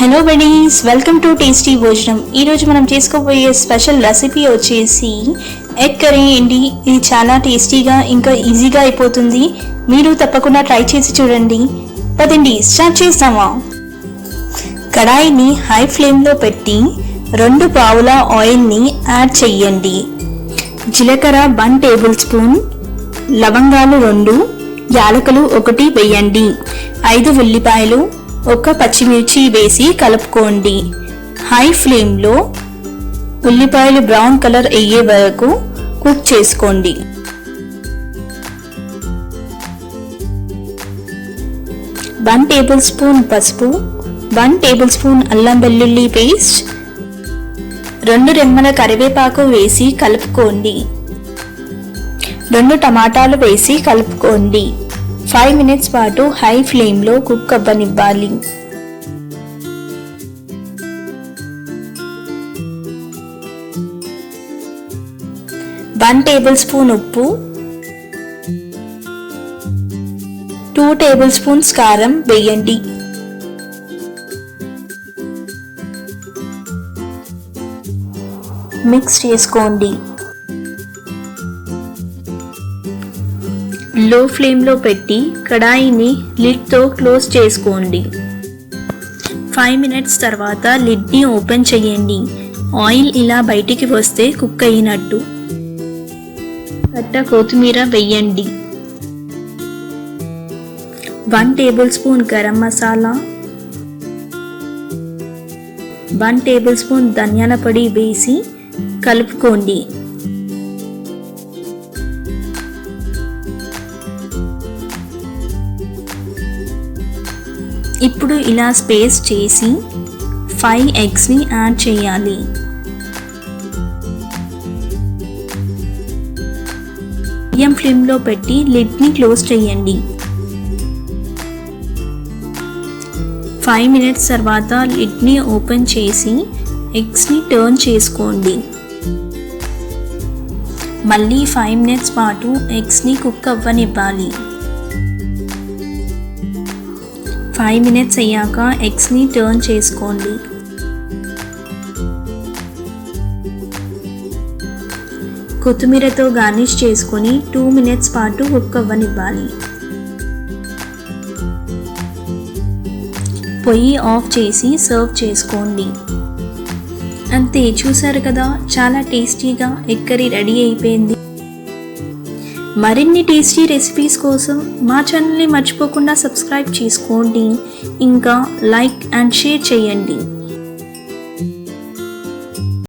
Hello buddies, welcome to tasty భోజనం. ఈరోజు మనం చేసుకోబోయే స్పెషల్ రెసిపీ వచ్చేసి ఎగ్ కర్రీ అండి. ఇది చాలా టేస్టీగా ఇంకా ఈజీగా అయిపోతుంది. మీరు తప్పకుండా ట్రై చేసి చూడండి. పదండి స్టార్ట్ చేస్తామా. కడాయిని హై ఫ్లేమ్లో పెట్టి 2 పావుల ఆయిల్ని యాడ్ చెయ్యండి. జీలకర్ర 1 టేబుల్ స్పూన్, లవంగాలు 2, యాలకులు 1 వేయండి. 5 ఉల్లిపాయలు, 1 పచ్చిమిర్చి వేసి కలుపుకోండి. హై ఫ్లేమ్లో ఉల్లిపాయలు బ్రౌన్ కలర్ అయ్యే వరకు కుక్ చేసుకోండి. వన్ టేబుల్ స్పూన్ పసుపు, 1 టేబుల్ స్పూన్ అల్లం వెల్లుల్లి పేస్ట్, 2 రెమ్మల కరివేపాకు వేసి కలుపుకోండి. 2 టమాటాలు వేసి కలుపుకోండి. 5 మినిట్స్ పాటు హై ఫ్లేమ్లో కుక్ అవ్వనివ్వాలి. వన్ టేబుల్ స్పూన్ ఉప్పు, 2 టేబుల్ స్పూన్స్ కారం వేయండి. మిక్స్ చేసుకోండి. లో ఫ్లేమ్లో పెట్టి కడాయిని లిడ్తో క్లోజ్ చేసుకోండి. 5 మినిట్స్ తర్వాత లిడ్ని ఓపెన్ చేయండి. ఆయిల్ ఇలా బయటికి వస్తే కుక్ అయినట్టు. కట్ట కొత్తిమీర వేయండి. 1 table spoon garam masala, 1 table spoon ధనియాల పొడి వేసి కలుపుకోండి. ఇప్పుడు ఇలా స్పేస్ చేసి 5 ఎగ్స్ని యాడ్ చేయాలి. మీడియం ఫ్లేమ్లో పెట్టి లిడ్ని క్లోజ్ చేయండి. 5 మినిట్స్ తర్వాత లిడ్ని ఓపెన్ చేసి ఎగ్స్ని టర్న్ చేసుకోండి. మళ్ళీ 5 మినిట్స్ పాటు ఎగ్స్ని కుక్ అవ్వనివ్వాలి. 5 మినిట్స్ అయ్యాక ఎగ్స్ని టర్న్ చేసుకోండి. కొత్తిమీరతో గార్నిష్ చేసుకొని 2 మినిట్స్ పాటు కుక్ అవ్వనివ్వాలి. పొయ్యి ఆఫ్ చేసి సర్వ్ చేసుకోండి. అంతే, చూసారు కదా, చాలా టేస్టీగా ఎగ్ కర్రీ రెడీ అయిపోయింది. మరిన్ని టేస్టీ రెసిపీస్ కోసం మా ఛానల్ని మర్చిపోకుండా సబ్స్క్రైబ్ చేసుకోండి. ఇంకా లైక్ అండ్ షేర్ చేయండి.